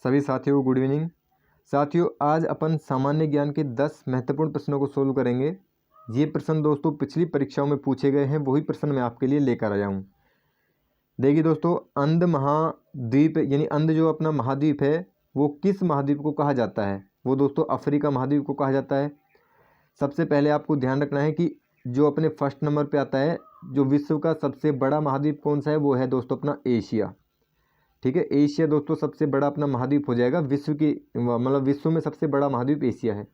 सभी साथियों को गुड इवनिंग। साथियों, आज अपन सामान्य ज्ञान के 10 महत्वपूर्ण प्रश्नों को सोल्व करेंगे। ये प्रश्न दोस्तों पिछली परीक्षाओं में पूछे गए हैं, वही प्रश्न मैं आपके लिए लेकर आया हूँ। देखिए दोस्तों, अंध महाद्वीप यानी अंध जो अपना महाद्वीप है वो किस महाद्वीप को कहा जाता है? वो दोस्तों अफ्रीका महाद्वीप को कहा जाता है। सबसे पहले आपको ध्यान रखना है कि जो अपने फर्स्ट नंबर पे आता है, जो विश्व का सबसे बड़ा महाद्वीप कौन सा है, वो है दोस्तों अपना एशिया। ठीक है, एशिया दोस्तों सबसे बड़ा अपना महाद्वीप हो जाएगा। विश्व की मतलब विश्व में सबसे बड़ा महाद्वीप एशिया है।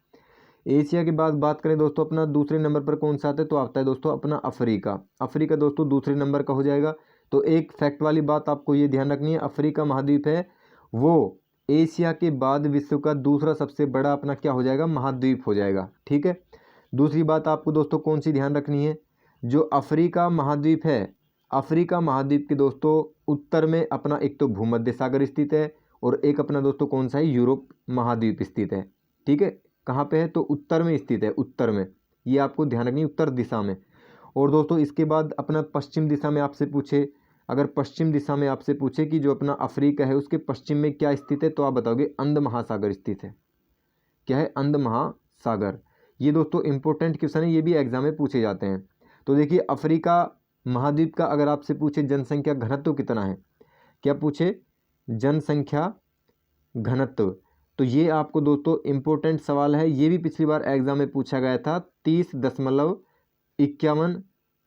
एशिया के बाद बात करें दोस्तों, अपना दूसरे नंबर पर कौन सा आता है, तो आता है दोस्तों अपना अफ्रीका। अफ्रीका दोस्तों दूसरे नंबर का हो जाएगा। तो एक फैक्ट वाली बात आपको ये ध्यान रखनी है, अफ्रीका महाद्वीप है वो एशिया के बाद विश्व का दूसरा सबसे बड़ा अपना क्या हो जाएगा, महाद्वीप हो जाएगा। ठीक है, दूसरी बात आपको दोस्तों कौन सी ध्यान रखनी है, जो अफ्रीका महाद्वीप है, अफ्रीका महाद्वीप के दोस्तों उत्तर में अपना एक तो भूमध्य सागर स्थित है और एक अपना दोस्तों कौन सा है, यूरोप महाद्वीप स्थित है। ठीक है, कहाँ पे है, तो उत्तर में स्थित है, उत्तर में। ये आपको ध्यान रखनी है, उत्तर दिशा में। और दोस्तों इसके बाद अपना पश्चिम दिशा में आपसे पूछे, अगर पश्चिम दिशा में आपसे पूछे कि जो अपना अफ्रीका है उसके पश्चिम में क्या स्थित है, तो आप बताओगे अंध महासागर स्थित है। क्या है, अंध महासागर। ये दोस्तों इंपॉर्टेंट क्वेश्चन है, ये भी एग्जाम में पूछे जाते हैं। तो देखिए, अफ्रीका महाद्वीप का अगर आपसे पूछे जनसंख्या घनत्व कितना है, क्या पूछे, जनसंख्या घनत्व, तो ये आपको दोस्तों इंपॉर्टेंट सवाल है। ये भी पिछली बार एग्जाम में पूछा गया था, 30.51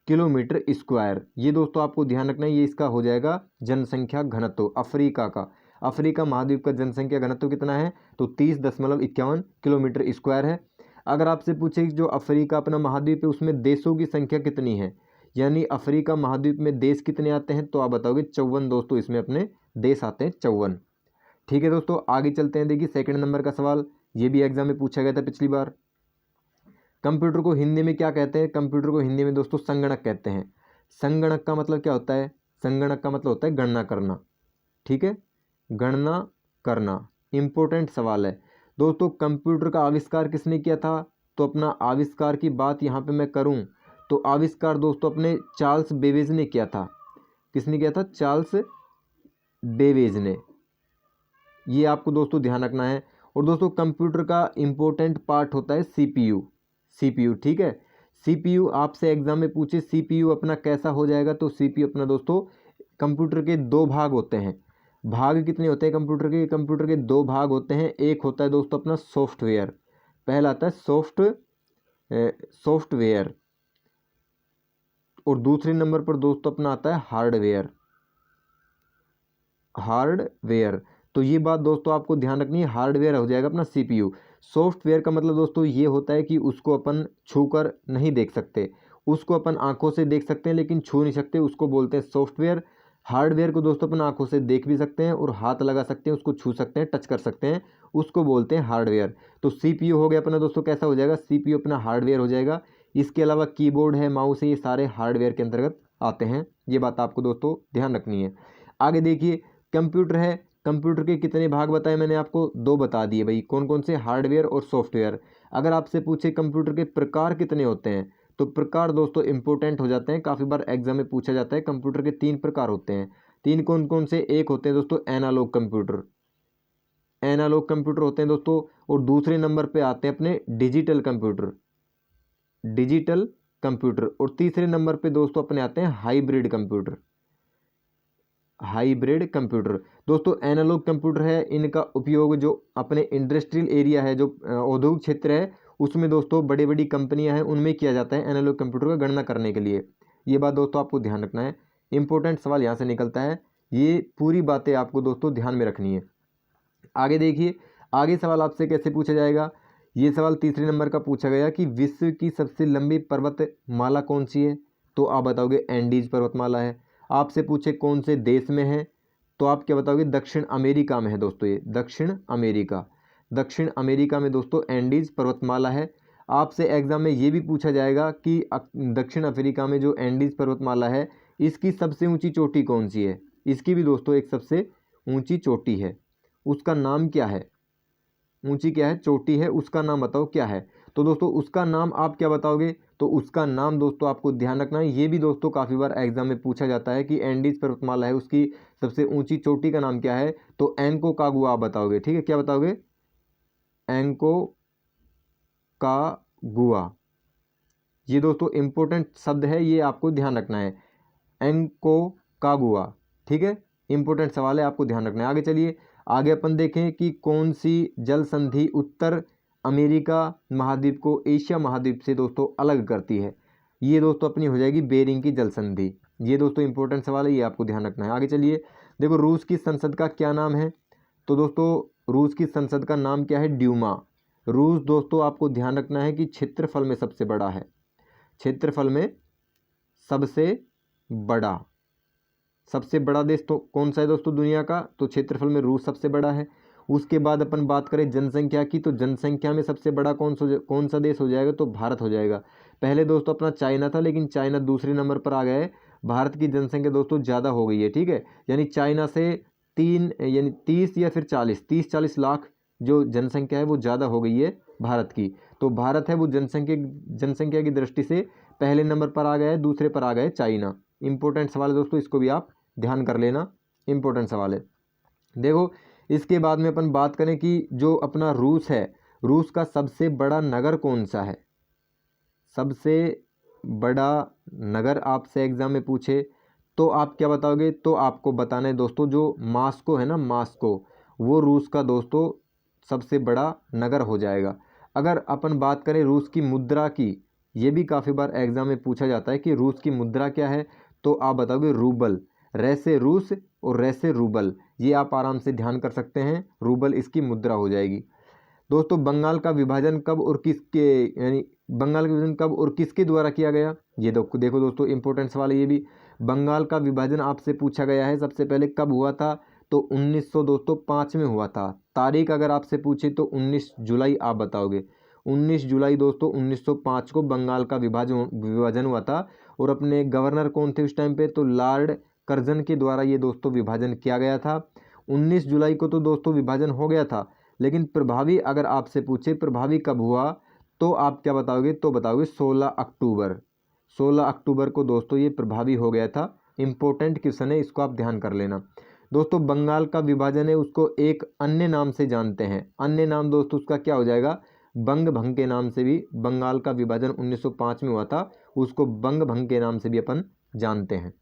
किलोमीटर स्क्वायर। ये दोस्तों आपको ध्यान रखना है, ये इसका हो जाएगा जनसंख्या घनत्व अफ्रीका का। अफ्रीका महाद्वीप का जनसंख्या घनत्व कितना है, तो 30.51 किलोमीटर स्क्वायर है। अगर आपसे पूछे जो अफ्रीका अपना महाद्वीप है उसमें देशों की संख्या कितनी है, यानी अफ्रीका महाद्वीप में देश कितने आते हैं, तो आप बताओगे 54 दोस्तों, इसमें अपने देश आते हैं 54। ठीक है दोस्तों, आगे चलते हैं। देखिए सेकंड नंबर का सवाल, ये भी एग्जाम में पूछा गया था पिछली बार। कंप्यूटर को हिंदी में क्या कहते हैं? कंप्यूटर को हिंदी में दोस्तों संगणक कहते हैं। संगणक का मतलब क्या होता है? संगणक का मतलब होता है गणना करना। ठीक है, गणना करना। इंपॉर्टेंट सवाल है दोस्तों। कंप्यूटर का आविष्कार किसने किया था? तो अपना आविष्कार की बात यहाँ पे मैं करूँ तो आविष्कार दोस्तों अपने चार्ल्स बेबेज ने किया था। किसने किया था? चार्ल्स बेबेज ने। ये आपको दोस्तों ध्यान रखना है। और दोस्तों कंप्यूटर का इंपॉर्टेंट पार्ट होता है सीपीयू। सीपीयू, ठीक है, सीपीयू आपसे एग्जाम में पूछे सीपीयू अपना कैसा हो जाएगा, तो सीपीयू अपना दोस्तों कंप्यूटर के दो भाग होते हैं। भाग कितने होते हैं कंप्यूटर के? कंप्यूटर के दो भाग होते हैं। एक होता है दोस्तों अपना सॉफ्टवेयर, पहला आता है सॉफ्टवेयर, और दूसरे नंबर पर दोस्तों अपना आता है हार्डवेयर। हार्डवेयर, तो ये बात दोस्तों आपको ध्यान रखनी है, हार्डवेयर हो जाएगा अपना सीपीयू। सॉफ्टवेयर का मतलब दोस्तों ये होता है कि उसको अपन छूकर नहीं देख सकते, उसको अपन आंखों से देख सकते हैं लेकिन छू नहीं सकते, उसको बोलते हैं सॉफ्टवेयर। हार्डवेयर को दोस्तों अपन आंखों से देख भी सकते हैं और हाथ लगा सकते हैं, उसको छू सकते हैं, टच कर सकते हैं, उसको बोलते हैं हार्डवेयर। तो सीपीयू हो गया अपना दोस्तों कैसा हो जाएगा, सीपीयू अपना हार्डवेयर हो जाएगा। इसके अलावा कीबोर्ड है, माउस है, ये सारे हार्डवेयर के अंतर्गत आते हैं। ये बात आपको दोस्तों ध्यान रखनी है। आगे देखिए, कंप्यूटर है, कंप्यूटर के कितने भाग बताए मैंने आपको? दो बता दिए भाई, कौन कौन से? हार्डवेयर और सॉफ्टवेयर। अगर आपसे पूछे कंप्यूटर के प्रकार कितने होते हैं, तो प्रकार दोस्तों इंपॉर्टेंट हो जाते हैं, काफ़ी बार एग्जाम में पूछा जाता है। कंप्यूटर के 3 प्रकार होते हैं। 3 कौन कौन से? एक होते हैं दोस्तों एनालॉग कंप्यूटर, एनालॉग कंप्यूटर होते हैं दोस्तों, और दूसरे नंबर पे आते हैं अपने डिजिटल कंप्यूटर, डिजिटल कंप्यूटर, और तीसरे नंबर पे दोस्तों अपने आते हैं हाइब्रिड कंप्यूटर, हाइब्रिड कंप्यूटर। दोस्तों एनालॉग कंप्यूटर है, इनका उपयोग जो अपने इंडस्ट्रियल एरिया है, जो औद्योगिक क्षेत्र है, उसमें दोस्तों बड़ी बड़ी कंपनियां हैं उनमें किया जाता है एनालॉग कंप्यूटर का गणना करने के लिए। ये बात दोस्तों आपको ध्यान रखना है, इंपॉर्टेंट सवाल यहाँ से निकलता है, ये पूरी बातें आपको दोस्तों ध्यान में रखनी है। आगे देखिए, आगे सवाल आपसे कैसे पूछा जाएगा। ये सवाल तीसरे नंबर का पूछा गया कि विश्व की सबसे लंबी पर्वतमाला कौन सी है, तो आप बताओगे एंडीज पर्वतमाला है। आपसे पूछे कौन से देश में है, तो आप क्या बताओगे? दक्षिण अमेरिका में है दोस्तों, ये दक्षिण अमेरिका, दक्षिण अमेरिका में दोस्तों एंडीज पर्वतमाला है। आपसे एग्जाम में ये भी पूछा जाएगा कि दक्षिण अफ्रीका में जो एंडीज पर्वतमाला है इसकी सबसे ऊंची चोटी कौन सी है? इसकी भी दोस्तों एक सबसे ऊंची चोटी है, उसका नाम क्या है? ऊंची क्या है? चोटी है, उसका नाम बताओ क्या है? तो दोस्तों उसका नाम आप क्या बताओगे? तो उसका नाम दोस्तों आपको ध्यान रखना है, ये भी दोस्तों काफ़ी बार एग्जाम में पूछा जाता है कि एंडीज पर्वतमाला है उसकी सबसे ऊंची चोटी का नाम क्या है? तो एंकोकागुआ आप बताओगे। ठीक है, क्या बताओगे? एंकोकागुआ। ये दोस्तों इंपॉर्टेंट शब्द है, ये आपको ध्यान रखना है, एंकोकागुआ। ठीक है, इंपॉर्टेंट सवाल है, आपको ध्यान रखना है। आगे चलिए, आगे अपन देखें कि कौन सी जल संधि उत्तर अमेरिका महाद्वीप को एशिया महाद्वीप से दोस्तों अलग करती है? ये दोस्तों अपनी हो जाएगी बेरिंग की जल संधि। ये दोस्तों इंपॉर्टेंट सवाल है, ये आपको ध्यान रखना है। आगे चलिए, देखो रूस की संसद का क्या नाम है? तो दोस्तों रूस की संसद का नाम क्या है? ड्यूमा। रूस दोस्तों आपको ध्यान रखना है कि क्षेत्रफल में सबसे बड़ा है, क्षेत्रफल में सबसे बड़ा, सबसे बड़ा देश तो कौन सा है दोस्तों दुनिया का? तो क्षेत्रफल में रूस सबसे बड़ा है। उसके बाद अपन बात करें जनसंख्या की, तो जनसंख्या में सबसे बड़ा कौन सा देश हो जाएगा? तो भारत हो जाएगा। पहले दोस्तों अपना चाइना था, लेकिन चाइना दूसरे नंबर पर आ गया है। भारत की जनसंख्या दोस्तों ज़्यादा हो गई है। ठीक है, यानी चाइना से 30 या फिर 40 लाख जो जनसंख्या है वो ज़्यादा हो गई है भारत की। तो भारत है वो जनसंख्या की दृष्टि से पहले नंबर पर आ गया है, दूसरे पर आ गया है चाइना। इंपॉर्टेंट सवाल है दोस्तों, इसको भी आप ध्यान कर लेना, इंपॉर्टेंट सवाल है। देखो इसके बाद में अपन बात करें कि जो अपना रूस है, रूस का सबसे बड़ा नगर कौन सा है? सबसे बड़ा नगर आपसे एग्जाम में पूछे तो आप क्या बताओगे? तो आपको बताना है दोस्तों जो मास्को है ना, मास्को, वो रूस का दोस्तों सबसे बड़ा नगर हो जाएगा। अगर अपन बात करें रूस की मुद्रा की, ये भी काफ़ी बार एग्जाम में पूछा जाता है कि रूस की मुद्रा क्या है? तो आप बताओगे रूबल। रैसे रूस और रैसे रूबल, ये आप आराम से ध्यान कर सकते हैं, रूबल इसकी मुद्रा हो जाएगी। दोस्तों बंगाल का विभाजन कब और किसके, यानी बंगाल का विभाजन कब और किसके द्वारा किया गया? ये देखो दोस्तों इंपॉर्टेंट सवाल है ये भी। बंगाल का विभाजन आपसे पूछा गया है, सबसे पहले कब हुआ था? तो 1905 में हुआ था। तारीख अगर आपसे पूछे तो 19 जुलाई आप बताओगे। 19 जुलाई दोस्तों 1905 को बंगाल का विभाजन हुआ था। और अपने गवर्नर कौन थे उस टाइम पे? तो लॉर्ड कर्जन के द्वारा ये दोस्तों विभाजन किया गया था। 19 जुलाई को तो दोस्तों विभाजन हो गया था, लेकिन प्रभावी अगर आपसे पूछे प्रभावी कब हुआ तो आप क्या बताओगे? तो बताओगे 16 अक्टूबर। 16 अक्टूबर को दोस्तों ये प्रभावी हो गया था। इंपॉर्टेंट क्वेश्चन है, इसको आप ध्यान कर लेना। दोस्तों बंगाल का विभाजन है उसको एक अन्य नाम से जानते हैं, अन्य नाम दोस्तों उसका क्या हो जाएगा? बंग भंग के नाम से भी बंगाल का विभाजन 1905 में हुआ था, उसको बंग भंग के नाम से भी अपन जानते हैं।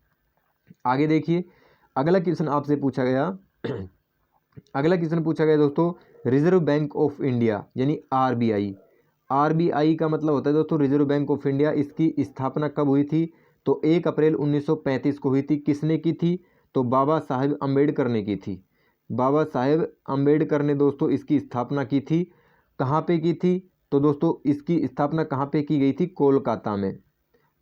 आगे देखिए, अगला क्वेश्चन आपसे पूछा गया अगला क्वेश्चन पूछा गया दोस्तों रिजर्व बैंक ऑफ इंडिया यानी आरबीआई। आरबीआई का मतलब होता है दोस्तों रिजर्व बैंक ऑफ इंडिया। इसकी स्थापना कब हुई थी? तो 1 अप्रैल 1935 को हुई थी। किसने की थी? तो बाबा साहेब अम्बेडकर ने की थी। बाबा साहेब अम्बेडकर ने दोस्तों इसकी स्थापना की थी। कहाँ पे की थी? तो दोस्तों इसकी स्थापना कहाँ पे की गई थी? कोलकाता में।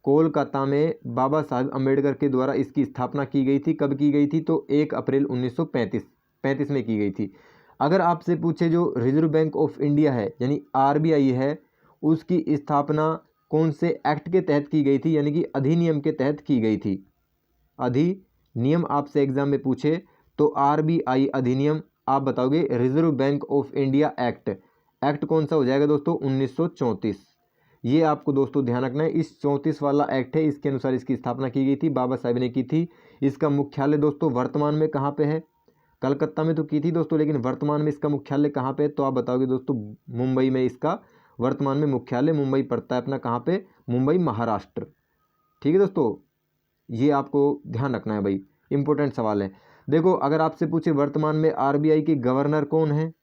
कोलकाता में बाबा साहेब अम्बेडकर के द्वारा इसकी स्थापना की गई थी। कब की गई थी? तो 1 अप्रैल 1935 में की गई थी। अगर आपसे पूछे जो रिजर्व बैंक ऑफ इंडिया है यानी आरबीआई है, उसकी स्थापना कौन से एक्ट के तहत की गई थी, यानी कि अधिनियम के तहत की गई थी? अधिनियम आपसे एग्जाम में पूछे तो आरबीआई अधिनियम आप बताओगे reserve bank of India act. Act कौन सा हो जाएगा दोस्तों? 1934। ये आपको दोस्तों ध्यान रखना है, इस 34 वाला एक्ट है, इसके अनुसार इसकी स्थापना की गई थी, बाबा साहेब ने की थी। इसका मुख्यालय दोस्तों वर्तमान में कहाँ पे है? कलकत्ता में तो की थी दोस्तों, लेकिन वर्तमान में इसका मुख्यालय कहाँ पे है? तो आप बताओगे दोस्तों मुंबई में इसका वर्तमान में मुख्यालय मुंबई पड़ता है अपना। कहाँ पे? मुंबई, महाराष्ट्र। ठीक है दोस्तों, ये आपको ध्यान रखना है भाई, इंपॉर्टेंट सवाल है। देखो अगर आपसे पूछे वर्तमान में आरबीआई के गवर्नर कौन है,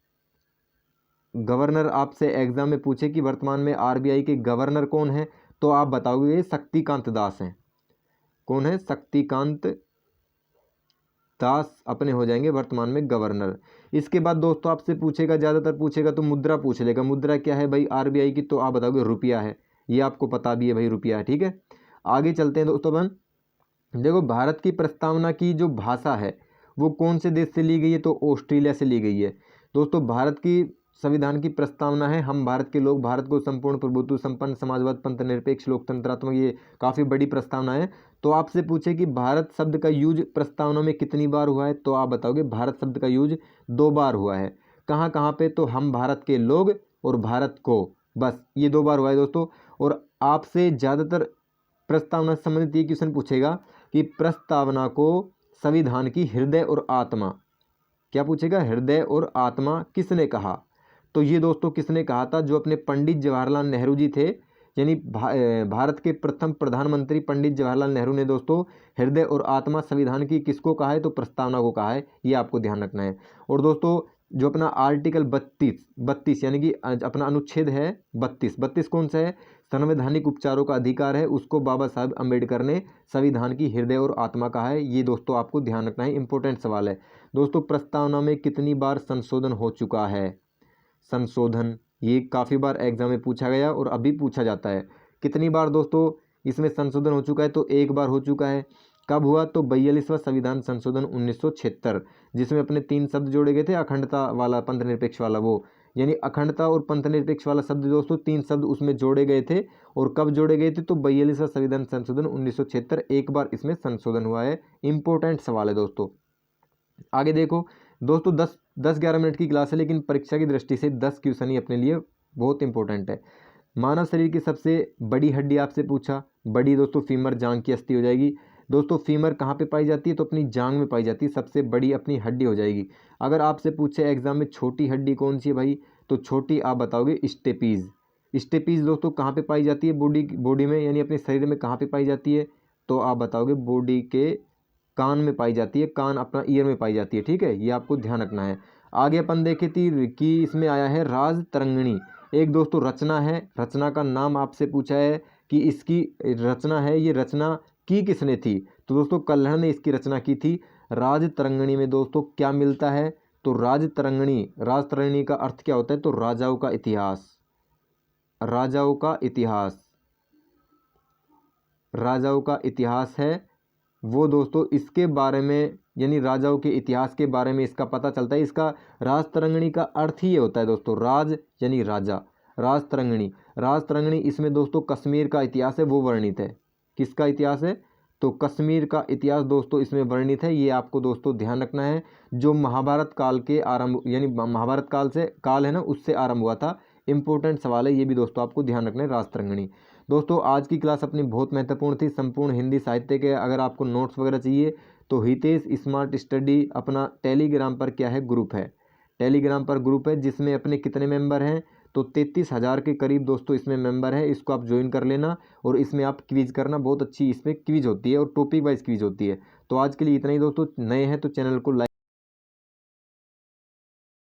गवर्नर आपसे एग्जाम में पूछे कि वर्तमान में आरबीआई के गवर्नर कौन है, तो आप बताओगे शक्तिकांत दास हैं। कौन है? शक्तिकांत दास अपने हो जाएंगे वर्तमान में गवर्नर। इसके बाद दोस्तों आपसे पूछेगा, ज़्यादातर पूछेगा तो मुद्रा पूछ लेगा। मुद्रा क्या है भाई आरबीआई की? तो आप बताओगे रुपया है। ये आपको पता भी है भाई, रुपया है। ठीक है, आगे चलते हैं दोस्तों अपन। देखो भारत की प्रस्तावना की जो भाषा है वो कौन से देश से ली गई है? तो ऑस्ट्रेलिया से ली गई है। दोस्तों भारत की संविधान की प्रस्तावना है हम भारत के लोग भारत को संपूर्ण प्रभुत्व संपन्न समाजवाद पंथ निरपेक्ष लोकतंत्रात्मक, ये काफ़ी बड़ी प्रस्तावना है। तो आपसे पूछे कि भारत शब्द का यूज प्रस्तावना में कितनी बार हुआ है? तो आप बताओगे भारत शब्द का यूज 2 बार हुआ है। कहाँ कहाँ पे? तो हम भारत के लोग और भारत को बस ये 2 बार हुआ है दोस्तों। और आपसे ज़्यादातर प्रस्तावना से संबंधित ये क्वेश्चन पूछेगा कि प्रस्तावना को संविधान की हृदय और आत्मा, क्या पूछेगा, हृदय और आत्मा किसने कहा। तो ये दोस्तों किसने कहा था, जो अपने पंडित जवाहरलाल नेहरू जी थे, यानी भारत के प्रथम प्रधानमंत्री पंडित जवाहरलाल नेहरू ने दोस्तों हृदय और आत्मा संविधान की किसको कहा है, तो प्रस्तावना को कहा है। ये आपको ध्यान रखना है। और दोस्तों जो अपना आर्टिकल 32 यानी कि अपना अनुच्छेद है 32 कौन सा है, संवैधानिक उपचारों का अधिकार है, उसको बाबा साहब अम्बेडकर ने संविधान की हृदय और आत्मा कहा है। ये दोस्तों आपको ध्यान रखना है, इंपॉर्टेंट सवाल है। दोस्तों प्रस्तावना में कितनी बार संशोधन हो चुका है, संशोधन ये काफ़ी बार एग्जाम में पूछा गया और अभी पूछा जाता है। कितनी बार दोस्तों इसमें संशोधन हो चुका है, तो 1 बार हो चुका है। कब हुआ, तो 42वां संविधान संशोधन 1976, जिसमें अपने 3 शब्द जोड़े गए थे, अखंडता वाला, पंथ निरपेक्ष वाला, वो यानी अखंडता और पंथ निरपेक्ष वाला शब्द दोस्तों 3 शब्द उसमें जोड़े गए थे। और कब जोड़े गए थे, तो 42वां संविधान संशोधन 1976, 1 बार इसमें संशोधन हुआ है। इंपॉर्टेंट सवाल है दोस्तों। आगे देखो दोस्तों 10-11 मिनट की क्लास है, लेकिन परीक्षा की दृष्टि से 10 क्वेश्चन ही अपने लिए बहुत इंपॉर्टेंट है। मानव शरीर की सबसे बड़ी हड्डी आपसे पूछा, बड़ी दोस्तों फीमर, जांग की अस्थि हो जाएगी। दोस्तों फीमर कहाँ पे पाई जाती है, तो अपनी जांग में पाई जाती है, सबसे बड़ी अपनी हड्डी हो जाएगी। अगर आपसे पूछे एग्जाम में छोटी हड्डी कौन सी है भाई, तो छोटी आप बताओगे स्टेपीज। स्टेपीज दोस्तों कहाँ पे पाई जाती है, बॉडी में, यानी अपने शरीर में कहाँ पे पाई जाती है, तो आप बताओगे बॉडी के कान में पाई जाती है, कान अपना ईयर में पाई जाती है। ठीक है, ये आपको ध्यान रखना है। आगे अपन देखे थी कि इसमें आया है राज तरंगिणी, एक दोस्तों रचना है, रचना का नाम आपसे पूछा है कि इसकी रचना है, ये रचना की किसने थी, तो दोस्तों कल्हड़ ने इसकी रचना की थी। राज तरंगिणी में दोस्तों क्या मिलता है, तो राज तरंगिणी का अर्थ क्या होता है, तो राजाओं का इतिहास, राजाओं का इतिहास, राजाओं का इतिहास है वो दोस्तों। इसके बारे में यानी राजाओं के इतिहास के बारे में इसका पता चलता है। इसका राज तरंगिणी का अर्थ ही ये होता है दोस्तों, राज यानी राजा, राज तरंगिणी इसमें दोस्तों कश्मीर का इतिहास है वो वर्णित है। किसका इतिहास है, तो कश्मीर का इतिहास दोस्तों इसमें वर्णित है। ये आपको दोस्तों ध्यान रखना है, जो महाभारत काल के आरंभ, यानी महाभारत काल है ना, उससे आरंभ हुआ था। इंपॉर्टेंट सवाल है ये भी दोस्तों, आपको ध्यान रखना है राज तरंगिणी। दोस्तों आज की क्लास अपनी बहुत महत्वपूर्ण थी, संपूर्ण हिंदी साहित्य के। अगर आपको नोट्स वगैरह चाहिए तो हितेश स्मार्ट स्टडी अपना टेलीग्राम पर क्या है, ग्रुप है, टेलीग्राम पर ग्रुप है, जिसमें अपने कितने मेंबर हैं, तो 33,000 के करीब दोस्तों इसमें मेंबर है। इसको आप ज्वाइन कर लेना और इसमें आप क्विज करना, बहुत अच्छी इसमें क्विज होती है और टॉपिक वाइज क्विज होती है। तो आज के लिए इतना ही दोस्तों, नए हैं तो चैनल को लाइक